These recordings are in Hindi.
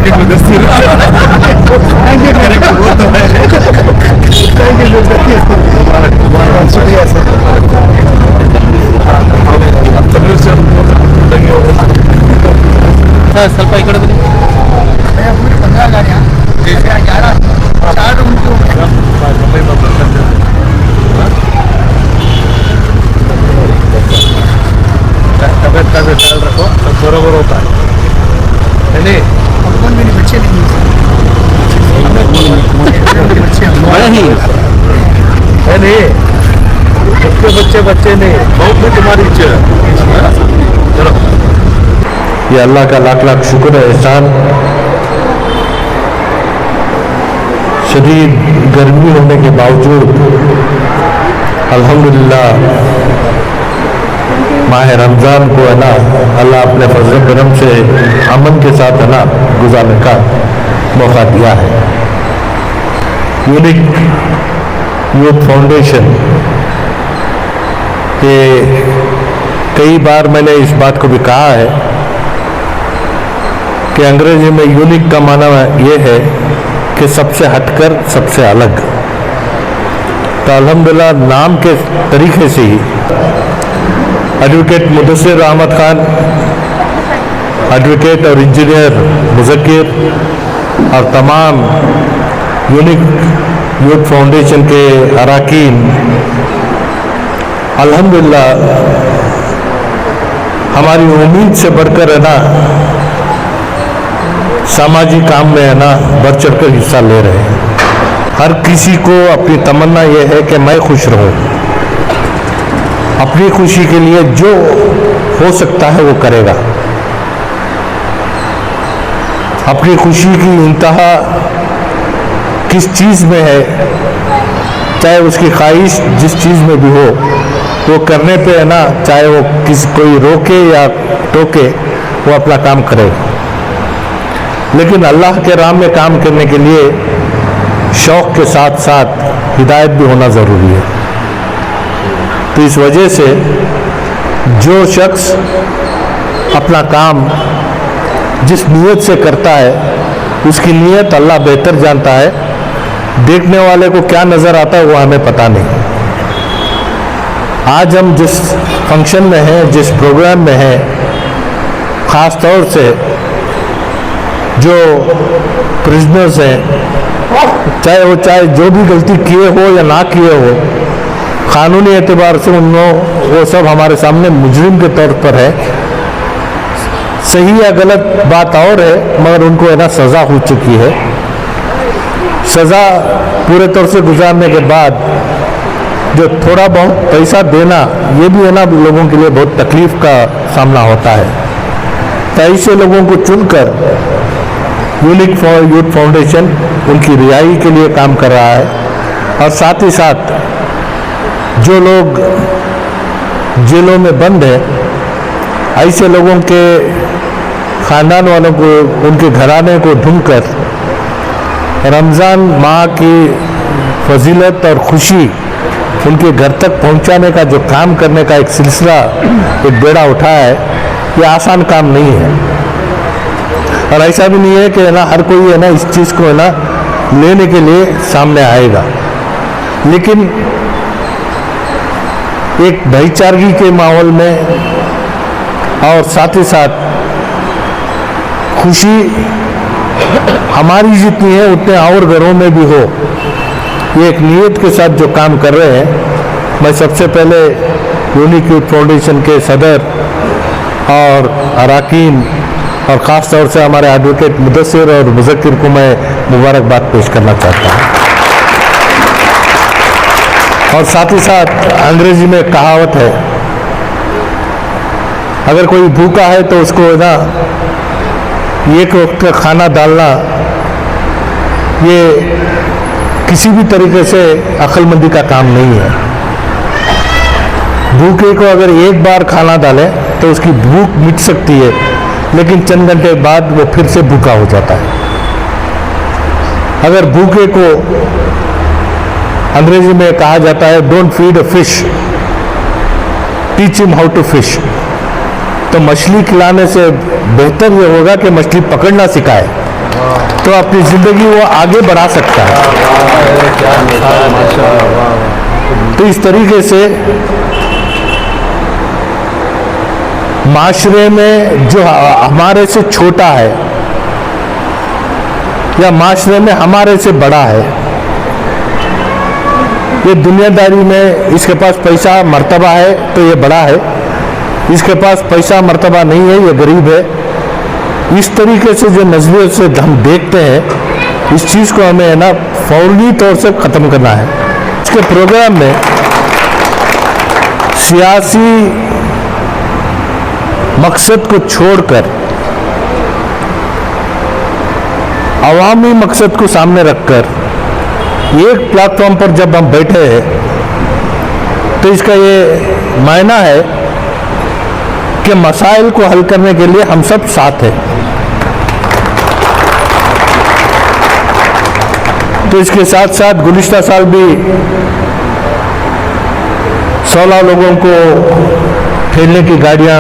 Unique Mudassir. Thank you, correct वो तो है। थैंक यू बहुत शुक्रिया सर। ಸ್ವಲ್ಪ ಈ ಕಡೆ ಬನ್ನಿ. पूरी 15 गाड़ियाँ 11 4 रूम की तबियत का भी ख्याल रखो, सब बरोबर होता है नहीं? भगवान मेरे बच्चे नहीं है नहीं, सबके बच्चे बच्चे नहीं, बहुत भी तुम्हारी इच्छा है। चलो, ये अल्लाह का लाख लाख शुक्र है, एहसान। शदीद गर्मी होने के बावजूद अल्हम्दुलिल्लाह माह रमज़ान को है ना अल्लाह अपने फजल करम से अमन के साथ है ना गुजारने का मौका दिया है। यूनिक यूथ फाउंडेशन के कई बार मैंने इस बात को भी कहा है कि अंग्रेजी में यूनिक का माना ये है कि सबसे हटकर, सबसे अलग। तो अल्हम्दुलिल्लाह नाम के तरीके से ही एडवोकेट मुदस्सिर अहमद खान, एडवोकेट और इंजीनियर मुज़क्किर और तमाम यूनिक यूथ फाउंडेशन के अरकान अल्हम्दुलिल्लाह हमारी उम्मीद से बढ़कर है ना सामाजिक काम में है ना बढ़ चढ़कर हिस्सा ले रहे हैं। हर किसी को अपनी तमन्ना यह है कि मैं खुश रहूं, अपनी खुशी के लिए जो हो सकता है वो करेगा। अपनी खुशी की इंतहा किस चीज़ में है, चाहे उसकी ख्वाहिश जिस चीज़ में भी हो, वो करने पे है ना, चाहे वो कोई रोके या टोके, वो अपना काम करेगा। लेकिन अल्लाह के राह में काम करने के लिए शौक़ के साथ साथ हिदायत भी होना ज़रूरी है। तो इस वजह से जो शख्स अपना काम जिस नीयत से करता है, उसकी नीयत अल्लाह बेहतर जानता है। देखने वाले को क्या नज़र आता है वो हमें पता नहीं। आज हम जिस फंक्शन में हैं, जिस प्रोग्राम में हैं, ख़ास तौर से जो प्रिजनर्स हैं, चाहे जो भी गलती किए हो या ना किए हो, कानूनी एतबार से वो सब हमारे सामने मुजरिम के तौर पर है। सही या गलत बात और है, मगर उनको है ना सज़ा हो चुकी है। सज़ा पूरे तौर से गुजारने के बाद जो थोड़ा बहुत पैसा देना, ये भी है ना लोगों के लिए बहुत तकलीफ़ का सामना होता है। तो ऐसे लोगों को चुनकर यूनिक यूथ फाउंडेशन उनकी रिहाई के लिए काम कर रहा है। और साथ ही साथ जो लोग जेलों में बंद हैं, ऐसे लोगों के ख़ानदान वालों को, उनके घराने को ढूंढकर रमज़ान माह की फजीलत और खुशी उनके घर तक पहुंचाने का जो काम करने का एक सिलसिला, एक बेड़ा उठाया है, ये आसान काम नहीं है। और ऐसा भी नहीं है कि है ना हर कोई है ना इस चीज़ को है ना लेने के लिए सामने आएगा। लेकिन एक भाईचारगी के माहौल में और साथ ही साथ खुशी हमारी जितनी है उतने और घरों में भी हो, ये एक नीयत के साथ जो काम कर रहे हैं। मैं सबसे पहले यूनिक यूथ फाउंडेशन के सदर और अरकान और ख़ास तौर से हमारे एडवोकेट मुदस्सिर और मुज़क्किर को मैं मुबारकबाद पेश करना चाहता हूँ। और साथ ही साथ अंग्रेजी में कहावत है, अगर कोई भूखा है तो उसको ना एक वक्त का खाना डालना, ये किसी भी तरीके से अक्लमंदी का काम नहीं है। भूखे को अगर एक बार खाना डालें तो उसकी भूख मिट सकती है, लेकिन चंद घंटे बाद वो फिर से भूखा हो जाता है। अगर भूखे को अंग्रेजी में कहा जाता है don't feed a fish, teach him how to fish. तो मछली खिलाने से बेहतर ये होगा कि मछली पकड़ना सिखाए। तो अपनी ज़िंदगी वो आगे बढ़ा सकता है। तो इस तरीके से माशरे में जो हमारे से छोटा है या माशरे में हमारे से बड़ा है, ये दुनियादारी में इसके पास पैसा मर्तबा है तो ये बड़ा है, इसके पास पैसा मर्तबा नहीं है ये गरीब है। इस तरीके से जो नज़रिए से हम देखते हैं, इस चीज़ को हमें है ना फौरी तौर से ख़त्म करना है। इसके प्रोग्राम में सियासी मकसद को छोड़कर अवामी मकसद को सामने रखकर एक प्लेटफॉर्म पर जब हम बैठे हैं तो इसका ये मायना है कि मसाइल को हल करने के लिए हम सब साथ हैं। तो इसके साथ साथ गुज़िश्ता साल भी 16 लोगों को खेलने की गाड़ियां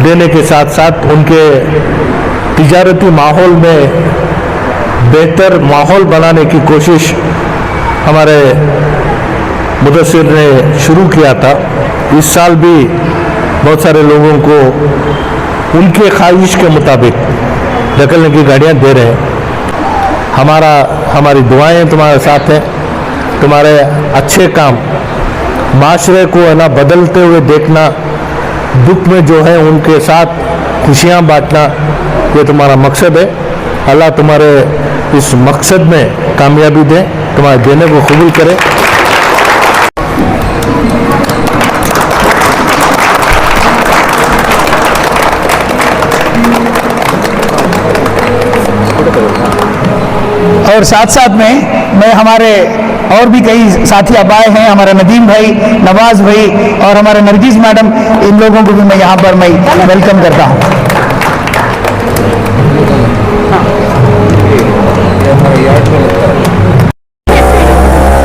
देने के साथ साथ उनके तिजारती माहौल में बेहतर माहौल बनाने की कोशिश हमारे मुदस्सिर ने शुरू किया था। इस साल भी बहुत सारे लोगों को उनके ख्वाहिश के मुताबिक ढकलने की गाड़ियां दे रहे हैं। हमारी दुआएं तुम्हारे साथ हैं। तुम्हारे अच्छे काम माशरे को है ना बदलते हुए देखना, दुख में जो है उनके साथ खुशियां बांटना, ये तुम्हारा मकसद है। अल्लाह तुम्हारे इस मकसद में कामयाबी दे, तुम्हारे देने को कबूल करे। और साथ साथ में मैं हमारे और भी कई साथी अब आए हैं, हमारा नदीम भाई, नवाज भाई और हमारे नरगिस मैडम, इन लोगों को भी मैं यहाँ पर मैं वेलकम करता हूँ।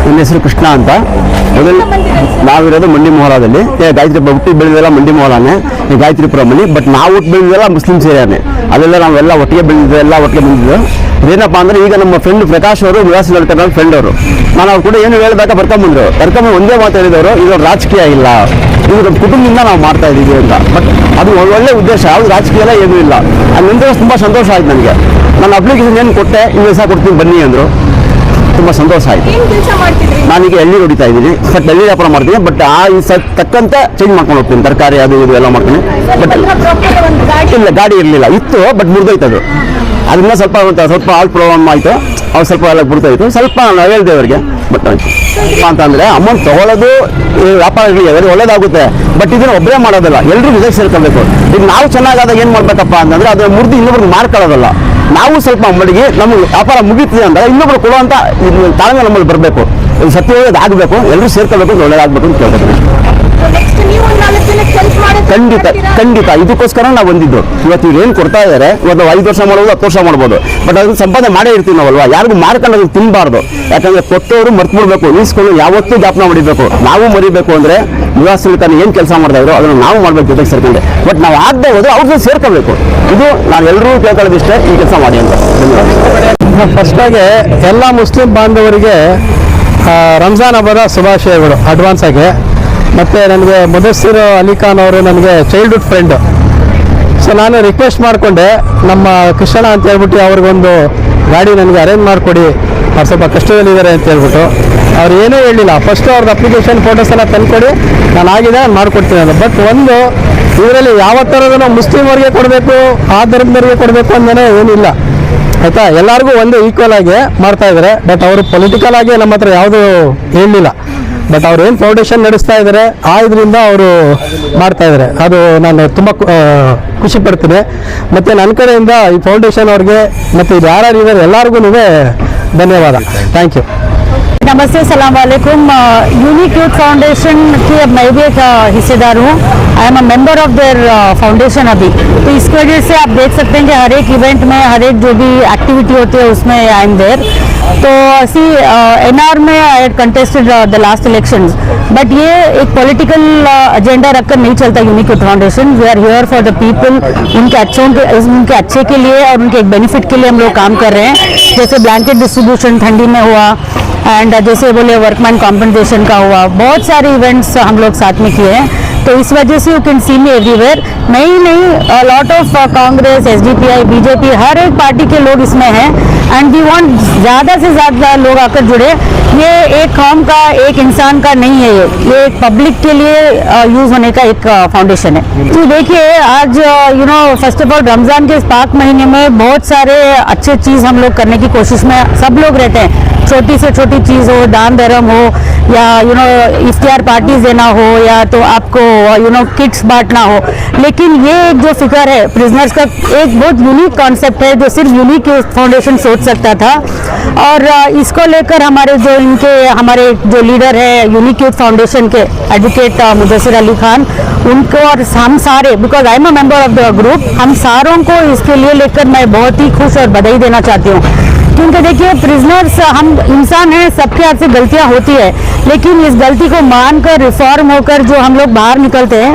ನನ್ನ ಹೆಸರು ಕೃಷ್ಣ ಅಂತ. ಮೊದಲು ನಾವಿರೋದು ಮಂಡಿ ಮೊಹಲಾದಲ್ಲಿ. ಗಾಯತ್ರಿ ಹುಟ್ಟಿ ಬೆಳೆದೆಲ್ಲ ಮಂಡಿ ಮೊಹಲಾನೆ, ಗಾಯತ್ರಿಪುರಮಲ್ಲಿ. ಬಟ್ ನಾವು ಹುಟ್ಟು ಬೆಳೆದೆಲ್ಲ ಮುಸ್ಲಿಂ ಏರಿಯಾನೆ. ಅಲ್ಲೆಲ್ಲ ನಾವೆಲ್ಲ ಒಟ್ಟಿಗೆ ಬೆಳೆದಿದ್ದು, ಎಲ್ಲ ಒಟ್ಟಿಗೆ ಬಂದಿದ್ದು. ಏನಪ್ಪ ಅಂದ್ರೆ ಈಗ ನಮ್ಮ ಫ್ರೆಂಡ್ ಪ್ರಕಾಶ್ ಅವರು ವಿಲಾಸ್ ನಡ್ಕೊಂಡು ಫ್ರೆಂಡ್ ಅವರು, ನಾನು ಅವ್ರು ಕೂಡ ಏನು ಹೇಳಿದಾಗ ಕರ್ಕೊಂಬಂದ್ರು ಒಂದೇ ಮಾತು ಹೇಳಿದವರು, ಇದು ರಾಜಕೀಯ ಇಲ್ಲ, ಇದು ನಮ್ಮ ಕುಟುಂಬದಿಂದ ನಾವು ಮಾಡ್ತಾ ಇದ್ದೀವಿ ಅಂತ. ಬಟ್ ಅದು ಒಳ್ಳೆ ಉದ್ದೇಶ, ಯಾವುದು ರಾಜಕೀಯ ಎಲ್ಲ ಏನೂ ಇಲ್ಲ. ಅದು ತುಂಬ ಸಂತೋಷ ಆಯ್ತು ನನಗೆ. ನಾನು ಅಪ್ಲಿಕೇಶನ್ ಏನು ಕೊಟ್ಟೆ, ಇನ್ನು ದಿವಸ ಕೊಡ್ತೀನಿ ಬನ್ನಿ ಅಂದರು. ತುಂಬ ಸಂತೋಷ ಆಯಿತು. ನಾನೀಗ ಎಳ್ನೀರು ಹೊಡಿತಾ ಇದ್ದೀನಿ, ಬಟ್ ಎಳ್ನೀರು ವ್ಯಾಪಾರ ಮಾಡ್ತೀನಿ. ಬಟ್ ಆ ಈ ತಕ್ಕಂತೆ ಚೇಂಜ್ ಮಾಡ್ಕೊಂಡು ಹೋಗ್ತೀನಿ, ತರಕಾರಿ ಅದು ಇದು ಎಲ್ಲ ಮಾಡ್ತೀನಿ. ಬಟ್ ಇಲ್ಲ, ಗಾಡಿ ಇರಲಿಲ್ಲ, ಇತ್ತು ಬಟ್ ಮುರಿದೋಯ್ತು ಅದು. ಅದರಿಂದ ಸ್ವಲ್ಪ ಆಲ್ ಪ್ರಾಬ್ಲಮ್ ಆಯಿತು. ಅವ್ರು ಸ್ವಲ್ಪ ಎಲ್ಲ ಬಿಡ್ತಾಯಿತ್ತು. ಸ್ವಲ್ಪ ನಾವು ಹೇಳಿದೆ ಅವರಿಗೆ, ಬಟ್ ಆಯಿತು ಅಂತಂದರೆ ಅಮೌಂಟ್ ತೊಗೊಳ್ಳೋದು ವ್ಯಾಪಾರಗಳಿಗೆ ಒಳ್ಳೇದಾಗುತ್ತೆ. ಬಟ್ ಇದನ್ನು ಒಬ್ಬರೇ ಮಾಡೋದಲ್ಲ, ಎಲ್ಲರೂ ವಿಜಯ ಸೇರ್ಕೊಳ್ಬೇಕು. ಈಗ ನಾವು ಚೆನ್ನಾಗಾದಾಗ ಏನು ಮಾಡಬೇಕಪ್ಪ ಅಂತಂದರೆ ಅದನ್ನು ಮುರಿದು ಇನ್ನೊಬ್ರಿಗೆ ಮಾಡ್ಕೊಳ್ಳೋದಲ್ಲ. ನಾವು ಸ್ವಲ್ಪ ಮಡಿಗೆ ನಮಗೆ ವ್ಯಾಪಾರ ಮುಗೀತಿದೆ ಅಂದರೆ ಇನ್ನೊಬ್ರು ಕೊಡುವಂಥ ತಾಳ್ಮೆ ನಮ್ಮಲ್ಲಿ ಬರಬೇಕು. ಇದು ಸತ್ಯವಾದ ಆಗಬೇಕು, ಎಲ್ಲರೂ ಸೇರ್ಕೊಳ್ಬೇಕು, ಒಳ್ಳೇದಾಗಬೇಕು ಅಂತ ಕೇಳ್ಕೊತೀನಿ. ಖಂಡಿತ ಇದಕ್ಕೋಸ್ಕರ ನಾವು ಬಂದಿದ್ದು. ಇವತ್ತು ಏನು ಕೊಡ್ತಾ ಇದ್ದಾರೆ, ಇವತ್ತು 5 ವರ್ಷ ಮಾಡ್ಬೋದು, 10 ವರ್ಷ ಮಾಡ್ಬೋದು, ಬಟ್ ಅದನ್ನು ಸಂಪಾದನೆ ಮಾಡೇ ಇರ್ತೀವಿ ನಾವಲ್ವಾ. ಯಾರಿಗೂ ಮಾರ್ಕೊಂಡು ತಿನ್ನಬಾರ್ದು. ಯಾಕಂದ್ರೆ ಕೊಟ್ಟವರು ಮರ್ತ್ಬಿಡ್ಬೇಕು, ಈಸ್ಕೊಂಡು ಯಾವತ್ತೂ ಜ್ಞಾಪನ ಮಾಡಿರ್ಬೇಕು. ನಾವು ಮರಿಬೇಕು ಅಂದರೆ ನಿವಾಸದಲ್ಲಿ ತಾನು ಏನು ಕೆಲಸ ಮಾಡ್ತಾ ಇದ್ರು ಅದನ್ನು ನಾವು ಮಾಡ್ಬೇಕು ಜೊತೆಗೆ ಸೇರ್ಕೊಂಡೆ. ಬಟ್ ನಾವು ಆಗದೆ ಹೋದ್ರೆ ಅವ್ರದ್ದು ಸೇರ್ಕೋಬೇಕು. ಇದು ನಾನು ಎಲ್ಲರೂ ಕೇಳ್ಕೊಳ್ಳೋದಿಷ್ಟೇ, ಈ ಕೆಲಸ ಮಾಡಿ ಅಂತ. ಫಸ್ಟಾಗಿ ಎಲ್ಲ ಮುಸ್ಲಿಂ ಬಾಂಧವರಿಗೆ ರಂಜಾನ್ ಹಬ್ಬದ ಶುಭಾಶಯಗಳು ಅಡ್ವಾನ್ಸ್ ಆಗಿ. ಮತ್ತು ನನಗೆ ಮುದಸ್ಸಿರ್ ಅಲಿ ಖಾನ್ ಅವರು ನನಗೆ ಚೈಲ್ಡ್ಹುಡ್ ಫ್ರೆಂಡು. ಸೊ ನಾನು ರಿಕ್ವೆಸ್ಟ್ ಮಾಡಿಕೊಂಡೆ, ನಮ್ಮ ಕೃಷ್ಣ ಅಂತ ಹೇಳ್ಬಿಟ್ಟು ಅವ್ರಿಗೊಂದು ಗಾಡಿ ನನಗೆ ಅರೇಂಜ್ ಮಾಡಿಕೊಡಿ, ಅವ್ರು ಸ್ವಲ್ಪ ಕಷ್ಟದಲ್ಲಿದ್ದಾರೆ ಅಂತ ಹೇಳ್ಬಿಟ್ಟು. ಅವ್ರು ಏನೂ ಹೇಳಿಲ್ಲ. ಫಸ್ಟು ಅವ್ರದ್ದು ಅಪ್ಲಿಕೇಶನ್ ಫೋಟೋಸ್ ಎಲ್ಲ ತಂದುಕೊಡಿ, ನಾನು ಆಗಿದೆ ನಾನು ಮಾಡಿಕೊಡ್ತೀನಿ ಅಂತ. ಬಟ್ ಒಂದು ಇದರಲ್ಲಿ ಯಾವ ಥರದೂ ಮುಸ್ಲಿಮರಿಗೆ ಕೊಡಬೇಕು, ಆ ಧರ್ಮದವರಿಗೆ ಕೊಡಬೇಕು ಅಂದೇ ಏನಿಲ್ಲ, ಆಯಿತಾ. ಎಲ್ಲರಿಗೂ ಒಂದು ಈಕ್ವಲ್ ಆಗಿ ಮಾಡ್ತಾ ಇದ್ದಾರೆ. ಬಟ್ ಅವರು ಪೊಲಿಟಿಕಲ್ ಆಗಿ ನಮ್ಮ ಹತ್ರ ಯಾವುದೂ ಹೇಳಲಿಲ್ಲ. ಬಟ್ ಅವ್ರು ಏನು ಫೌಂಡೇಶನ್ ನಡೆಸ್ತಾ ಇದ್ದಾರೆ ಆ ಇದರಿಂದ ಅವರು ಮಾಡ್ತಾ ಇದ್ದಾರೆ. ಅದು ನಾನು ತುಂಬ ಖುಷಿ ಪಡ್ತೀನಿ. ಮತ್ತು ನನ್ನ ಕಡೆಯಿಂದ ಈ ಫೌಂಡೇಶನ್ ಅವ್ರಿಗೆ ಮತ್ತು ಇದು ಯಾರ್ಯಾರು ಇದ್ದಾರೆ ಎಲ್ಲರಿಗೂ ಧನ್ಯವಾದ. Thank you. नमस्ते, सलाम वालेकुम। यूनिक यूथ फाउंडेशन की अब मैं भी एक हिस्सेदार हूँ। I am a member of their foundation अभी। तो इसकी वजह से आप देख सकते हैं कि हर एक इवेंट में, हर एक जो भी एक्टिविटी होती है उसमें आई एम देयर। तो ऐसी एनआर में I had contested the last elections, but ये एक पॉलिटिकल एजेंडा रखकर नहीं चलता unique youth foundation. We are here for the people, उनके अच्छे के लिए और उनके एक बेनिफिट के लिए हम लोग काम कर रहे हैं। जैसे ब्लैंकेट डिस्ट्रीब्यूशन ठंडी में हुआ, एंड जैसे बोले वर्कमैन कॉम्पनसेशन का हुआ, बहुत सारे इवेंट्स हम लोग साथ में किए हैं। तो इस वजह से you can see me everywhere. नहीं lot of Congress, SDPI, BJP, हर एक पार्टी के लोग इसमें हैं, एंड वी वांट ज़्यादा से ज़्यादा लोग आकर जुड़े। ये एक कौम का, एक इंसान का नहीं है, ये एक पब्लिक के लिए यूज़ होने का एक फाउंडेशन है। तो देखिए आज फर्स्ट ऑफ ऑल रमज़ान के इस पाक महीने में बहुत सारे अच्छे चीज़ हम लोग करने की कोशिश में सब लोग रहते हैं। छोटी से छोटी चीज़ हो, दान धर्म हो, या इफ्तियार पार्टीज देना हो, या तो आपको किट्स बांटना हो। लेकिन ये एक जो फिक्र है प्रिजनर्स का, एक बहुत यूनिक कॉन्सेप्ट है जो सिर्फ यूनिक फाउंडेशन सोच सकता था। और इसको लेकर हमारे जो लीडर है यूनिक यूथ फाउंडेशन के, एडवोकेट मुदस्सिर अली खान, उनको और हम सारे, because I am a member of the group, हम सारों को इसके लिए लेकर मैं बहुत ही खुश और बधाई देना चाहती हूँ। क्योंकि देखिए प्रिजनर्स, हम इंसान हैं, सबके हाथ से गलतियां होती है, लेकिन इस गलती को मानकर रिफॉर्म होकर जो हम लोग बाहर निकलते हैं,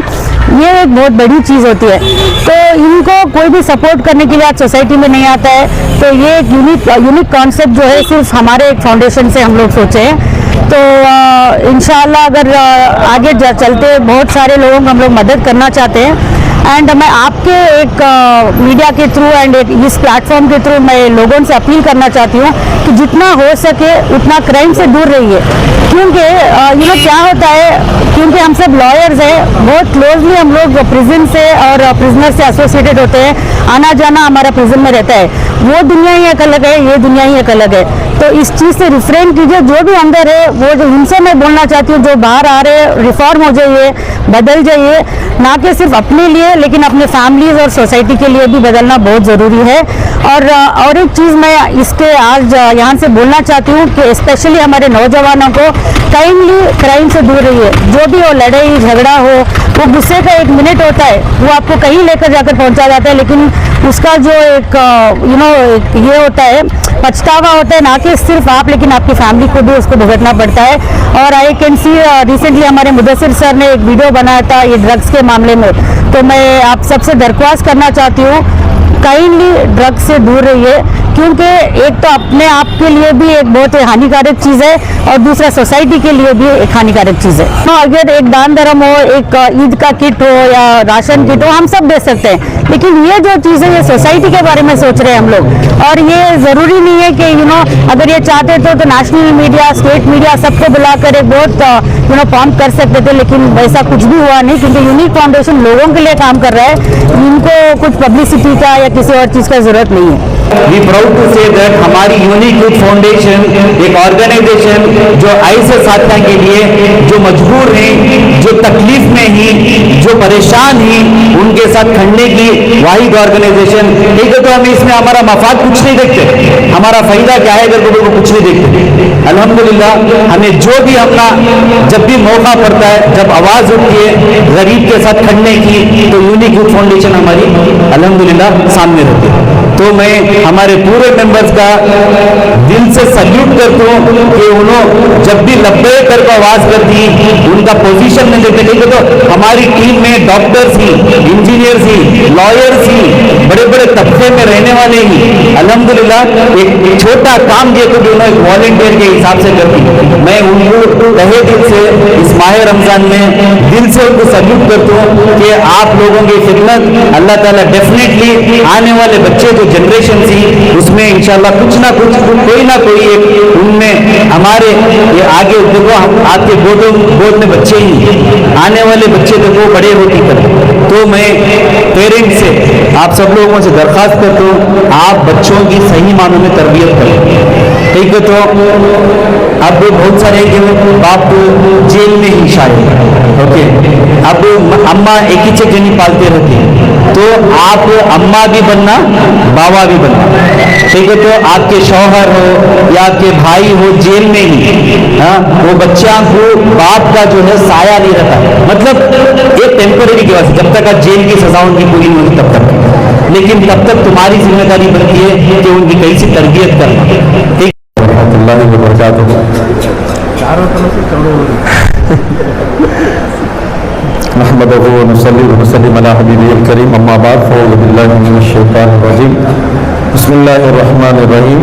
ये एक बहुत बड़ी चीज़ होती है। तो इनको कोई भी सपोर्ट करने के लिए आज सोसाइटी में नहीं आता है। तो ये एक यूनिक कॉन्सेप्ट जो है सिर्फ हमारे एक फाउंडेशन से हम लोग सोचे हैं। तो इंशाल्लाह अगर आगे चलते बहुत सारे लोगों को हम लोग मदद करना चाहते हैं। एंड मैं आपके एक मीडिया के थ्रू एंड इस प्लेटफॉर्म के थ्रू मैं लोगों से अपील करना चाहती हूँ कि जितना हो सके उतना क्राइम से दूर रहिए। क्योंकि क्या होता है, क्योंकि हम सब लॉयर्स हैं, बहुत क्लोजली हम लोग प्रिजन से और प्रिजनर से एसोसिएटेड होते हैं, आना जाना हमारा प्रिजन में रहता है। वो दुनिया ही एक अलग है, ये दुनिया ही एक अलग है। तो इस चीज़ से रिफ्रेन कीजिए, जो भी अंदर है वो जो उनसे मैं बोलना चाहती हूँ, जो बाहर आ रहे हैं, रिफॉर्म हो जाइए, बदल जाइए, ना कि सिर्फ अपने लिए लेकिन अपने फैमिलीज और सोसाइटी के लिए भी बदलना बहुत ज़रूरी है। और एक चीज़ मैं इसके आज यहाँ से बोलना चाहती हूँ कि स्पेशली हमारे नौजवानों को काइंडली क्राइम से दूर रहिए। जो भी हो, लड़ाई झगड़ा हो, वो गुस्से का एक मिनट होता है, वो आपको कहीं लेकर जाकर पहुँचा जाता है, लेकिन उसका जो एक ये होता है, पछतावा होता है, ना कि सिर्फ आप लेकिन आपकी फैमिली को भी उसको भुगतना पड़ता है। और आई कैन सी रिसेंटली हमारे मुदस्सिर सर ने एक वीडियो बनाया था ये ड्रग्स के मामले में। तो मैं आप सबसे दरख्वास्त करना चाहती हूँ, काइंडली ड्रग्स से दूर रहिए, क्योंकि एक तो अपने आप के लिए भी एक बहुत हानिकारक चीज़ है और दूसरा सोसाइटी के लिए भी एक हानिकारक चीज़ है। तो अगर एक दान धर्म हो, एक ईद का किट हो या राशन किट हो, हम सब दे सकते हैं, लेकिन ये जो चीज़ है ये सोसाइटी के बारे में सोच रहे हैं हम लोग। और ये ज़रूरी नहीं है कि अगर ये चाहते तो नेशनल मीडिया, स्टेट मीडिया सबको बुलाकर एक बहुत पॉम्प कर सकते थे, लेकिन वैसा कुछ भी हुआ नहीं, क्योंकि यूनिक फाउंडेशन लोगों के लिए काम कर रहा है। इनको कुछ पब्लिसिटी का या किसी और चीज़ का ज़रूरत नहीं है। We proud to say that हमारी यूनिक यूथ फाउंडेशन एक ऑर्गेनाइजेशन जो ऐसे साथियों के लिए जो मजबूर हैं, जो तकलीफ में ही, जो परेशान ही, उनके साथ खड़ने की वाहिद ऑर्गेनाइजेशन। एक तो हम इसमें हमारा मफाद कुछ नहीं देखते, हमारा फायदा क्या है अगर वो कुछ नहीं देखते। अल्हम्दुलिल्लाह हमें जो भी अपना जब भी मौका पड़ता है, जब आवाज़ उठती है गरीब के साथ खड़ने की, तो यूनिक यूथ फाउंडेशन हमारी अल्हम्दुलिल्लाह सामने रहती है। तो मैं हमारे पूरे मेंबर्स का दिल से सल्यूट करता हूँ कि उन्होंने जब भी लब्बे करके आवाज़ करती, उनका पोजीशन में देते। ठीक है, तो हमारी टीम में डॉक्टर्स ही, इंजीनियर्स ही, लॉयर्स ही, बड़े बड़े तबके में रहने वाले ही अल्हम्दुलिल्लाह एक छोटा काम जो तो उन्होंने एक वॉलंटियर के हिसाब से करती। मैं उनको तहे दिल से इस माह रमज़ान में दिल से उनको सल्यूट करता हूँ कि आप लोगों की खिदमत अल्लाह ताला डेफिनेटली आने वाले बच्चे जो जनरेशन थी उसमें इंशाल्लाह कुछ ना कुछ, कोई ना कोई एक उनमें हमारे ये आगे देखो, हम आपके बोर्ड में बच्चे ही आने वाले बच्चे तो वो बड़े होती करें। तो मैं पेरेंट्स से आप सब लोगों से दरख्वास्त करता हूँ, आप बच्चों की सही मानों में तरबियत करें। ठीक है, तो अब बहुत सारे बाप जेल में ही शायद, ओके, अब अम्मा एक ही चीज नहीं पालते रहते, तो आप अम्मा भी बनना, बाबा भी बनना, ठीक है। तो आपके शौहर हो या आपके भाई हो जेल में ही, हाँ, वो बच्चा को बाप का जो है साया नहीं रहता, मतलब एक टेम्परेरी की बात, जब तक आप जेल की सजा उनकी पूरी नहीं होती तब तक, लेकिन तब तक तुम्हारी जिम्मेदारी बनती है कि उनकी कैसी तरबियत करना, ठीक। नहमदुहु व नसल्ली व नसल्लिम अला हबीबिल करीम, अम्मा बाद, फ़अऊज़ु बिल्लाहि मिनश शैतानिर रजीम, बिस्मिल्लाहिर रहमानिर रहीम,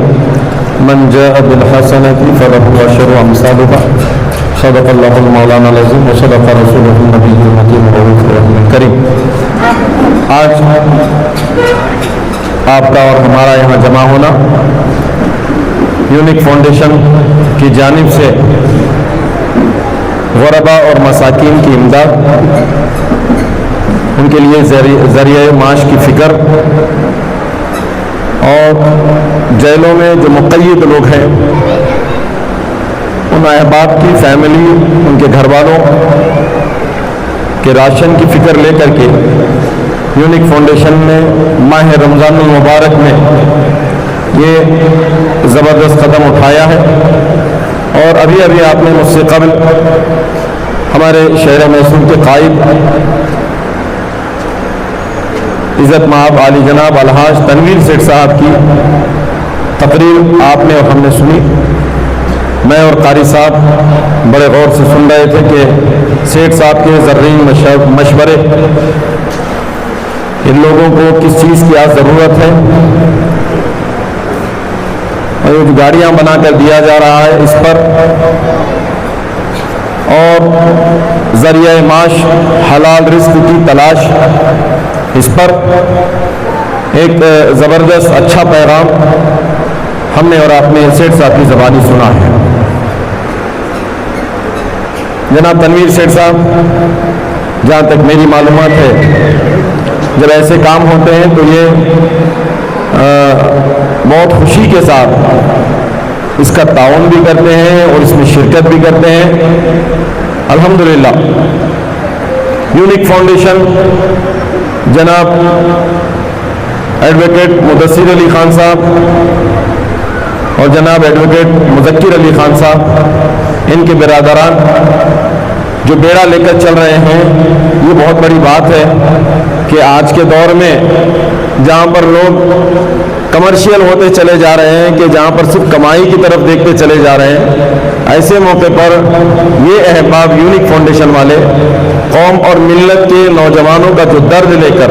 मन जाअ बिल हसनति फलहु अशरु अमसालुहा, सदक़ल्लाहुल मौलानाल अज़ीम व सदक़ रसूलुहुन नबिय्युल मकीन रऊफ़ुर रहीम करीम। आज आपका और हमारा यहाँ जमा होना यूनिक फाउंडेशन की जानिब से ग़ुरबा और मसाकीन की इमदाद, उनके लिए ज़रिए माश की फ़िक्र, और जेलों में जो मुक़य्यद लोग हैं उन अहबाब की फैमिली, उनके घर वालों के राशन की फ़िक्र लेकर के यूनिक फाउंडेशन ने माह रमज़ानुल मुबारक में ये ज़बरदस्त कदम उठाया है। और अभी अभी आपने मुझसे कबल हमारे शहर मैसूर के कायद इज़्ज़त माब आली जनाब अलहाज तनवीर सेठ साहब की तकरीर आपने और हमने सुनी। मैं और कारी साहब बड़े गौर से सुन रहे थे कि सेठ साहब के ज़र्रीन मशवरे, इन लोगों को किस चीज़ की आज ज़रूरत है, और जो गाड़ियाँ बनाकर दिया जा रहा है इस पर, और ज़रिया माश हलाल रिस्क की तलाश, इस पर एक ज़बरदस्त अच्छा पैगाम हमने और आपने सेठ साहब की ज़बानी सुना है। जनाब तनवीर सेठ साहब, जहाँ तक मेरी मालूमात है, जब ऐसे काम होते हैं तो ये बहुत खुशी के साथ इसका ताउन भी करते हैं और इसमें शिरकत भी करते हैं। अल्हम्दुलिल्लाह यूनिक फाउंडेशन जनाब एडवोकेट मुदस्सिर अली खान साहब और जनाब एडवोकेट मुज़क्किर अली खान साहब, इनके बिरादरान जो बेड़ा लेकर चल रहे हैं, ये बहुत बड़ी बात है कि आज के दौर में जहाँ पर लोग कमर्शियल होते चले जा रहे हैं, कि जहाँ पर सिर्फ कमाई की तरफ देखते चले जा रहे हैं, ऐसे मौके पर ये अहबाब यूनिक फाउंडेशन वाले कौम और मिल्लत के नौजवानों का जो दर्द लेकर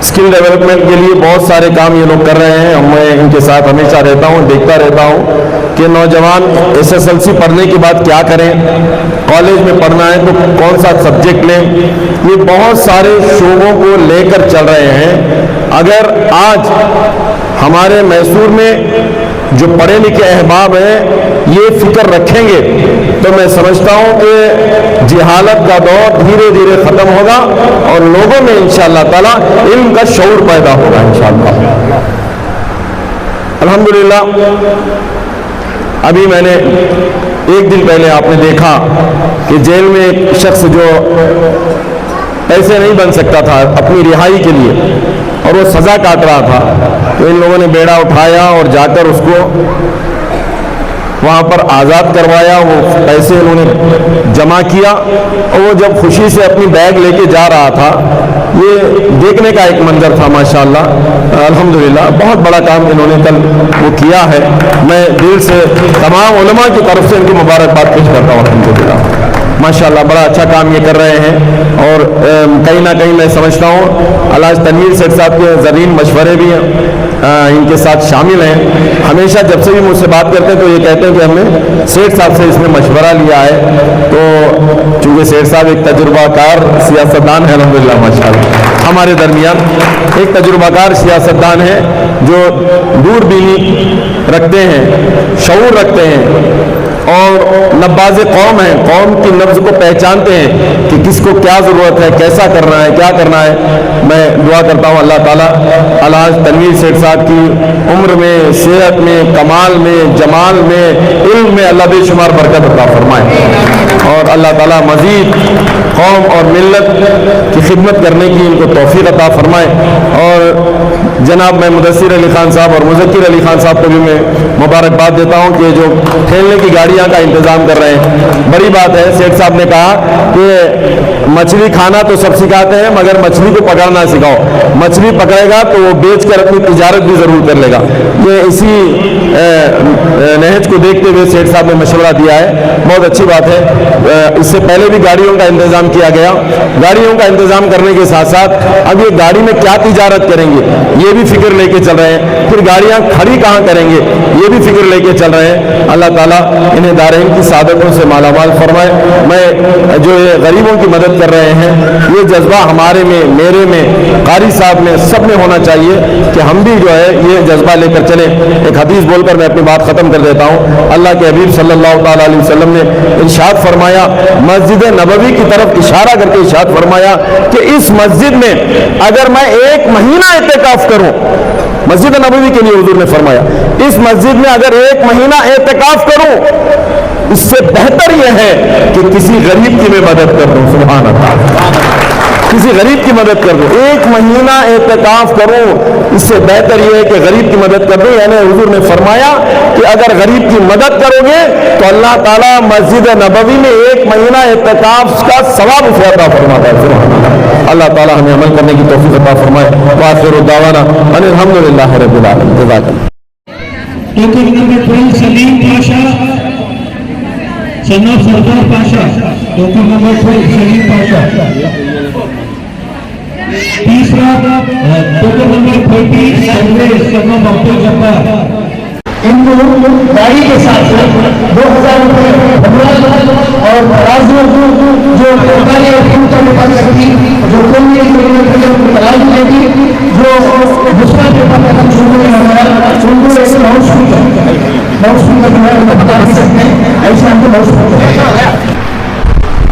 स्किल डेवलपमेंट के लिए बहुत सारे काम ये लोग कर रहे हैं। मैं इनके साथ हमेशा रहता हूँ, देखता रहता हूँ कि नौजवान SSLC पढ़ने के बाद क्या करें, कॉलेज में पढ़ना है तो कौन सा सब्जेक्ट लें, ये बहुत सारे शोबों को लेकर चल रहे हैं। अगर आज हमारे मैसूर में जो पढ़े लिखे अहबाब हैं ये फिक्र रखेंगे तो मैं समझता हूँ कि जिहालत का दौर धीरे धीरे ख़त्म होगा और लोगों में इंशाअल्लाह ताला इल्म का शऊर पैदा होगा इंशाअल्लाह। अल्हम्दुलिल्लाह अभी मैंने एक दिन पहले आपने देखा कि जेल में एक शख्स जो पैसे नहीं बन सकता था अपनी रिहाई के लिए और वो सज़ा काट रहा था, तो इन लोगों ने बेड़ा उठाया और जाकर उसको वहाँ पर आज़ाद करवाया। वो पैसे उन्होंने जमा किया और वो जब खुशी से अपनी बैग लेके जा रहा था, ये देखने का एक मंजर था माशाअल्लाह। अल्हम्दुलिल्लाह बहुत बड़ा काम इन्होंने कल वो किया है। मैं दिल से तमाम उलमा की तरफ से इनको मुबारकबाद पेश करता हूँ। अल्हम्दुलिल्लाह माशाअल्लाह बड़ा अच्छा काम ये कर रहे हैं और कहीं ना कहीं मैं समझता हूँ अलहाज तनवीर सेठ साहब के ज़रीन मशवरे भी इनके साथ शामिल हैं। हमेशा जब से भी मुझसे बात करते हैं तो ये कहते हैं कि हमने सेठ साहब से इसमें मशवरा लिया है। तो चूँकि सेठ साहब एक तजुर्बाकार सियासतदान है अल्हम्दुलिल्लाह माशाअल्लाह, हमारे दरमियान एक तजुर्बाकार सियासतदान है जो दूरबीनी रखते हैं, शऊर रखते हैं, और नब्बाज कौम हैं, कौम की नब्ज को पहचानते हैं कि किसको क्या ज़रूरत है, कैसा करना है, क्या करना है। मैं दुआ करता हूँ अल्लाह ताला अलहाज तनवीर सेठ साहब की उम्र में, सेहत में, कमाल में, जमाल में, इल्म में अल्लाह बेशुमार बरकत अता फरमाए और अल्लाह ताला मज़ीद कौम और मिल्लत की खिदमत करने की इनको तौफीक अता फरमाए। और जनाब मैं मुदस्सिर अली खान साहब और मुज़क्किर अली खान साहब को भी मैं मुबारकबाद देता हूँ कि जो खेलने की गाड़ियाँ का इंतज़ाम कर रहे हैं। बड़ी बात है, सेठ साहब ने कहा कि मछली खाना तो सब सिखाते हैं मगर मछली को पकड़ना सिखाओ। मछली पकड़ेगा तो वो बेच कर अपनी तिजारत भी ज़रूर कर लेगा। ये इसी नहज को देखते हुए सेठ साहब ने मशवरा दिया है, बहुत अच्छी बात है। इससे पहले भी गाड़ियों का इंतज़ाम किया गया। गाड़ियों का इंतज़ाम करने के साथ साथ अब ये गाड़ी में क्या तिजारत करेंगे ये भी फिक्र लेके चल रहे हैं। फिर गाड़ियाँ खड़ी कहाँ करेंगे ये भी फिक्र लेके चल रहे हैं। अल्लाह ताला इन्हें दारैन की सादतों से मालामाल फरमाए। मैं जो ये गरीबों की मदद कर रहे हैं ये जज्बा हमारे में, मेरे में, कारी साहब में, सब में होना चाहिए कि हम भी जो है ये जज्बा लेकर चलें। एक हदीस बोलकर मैं अपनी बात ख़त्म कर देता हूँ। अल्लाह के हबीब सल्लल्लाहु ताला अलैहि वसल्लम ने इरशाद फरमाया, मस्जिद नबवी की तरफ इशारा करके इरशाद फरमाया कि इस मस्जिद में अगर मैं 1 महीना एतेकाफ करूं, मस्जिद नबवी के लिए हुजूर ने फरमाया इस मस्जिद में अगर 1 महीना एतेकाफ करूं इससे बेहतर यह है कि किसी गरीब की मैं मदद कर दूं। सुभान अल्लाह, किसी गरीब की मदद कर दूं। 1 महीना एतेकाफ करूं इससे बेहतर यह है कि गरीब की मदद कर दूं। यानी हुजूर ने फरमाया कि अगर गरीब की मदद करोगे तो अल्लाह ताला मस्जिद नबवी में 1 महीना एतेकाफ का सवाब उसे अता फरमाता है। सुभान अल्लाह, अल्लाह ताला हमें अमल करने की तौफीक अता फरमाए। व आखिर दावाना अल्हम्दुलिल्लाहि रब्बिल आलमीन। जज़ाकल्लाह। Token number 12 Salim Pasha, son of Sardar Pasha. Token number 12 Salim Pasha. तीसरा token number 30 Congress, son of Abdul Jabbar. इनको गाड़ी के साथ 2000 रुपये और तराजू जो सरकारी और कीमतों में कर सकती, जो तराजू देगी, जो दूसरा पेपर खत्म शुरू में हमारा उनको एक लाउड स्पीकर जो है बता नहीं सकते, ऐसे हमको लाउड स्पीकर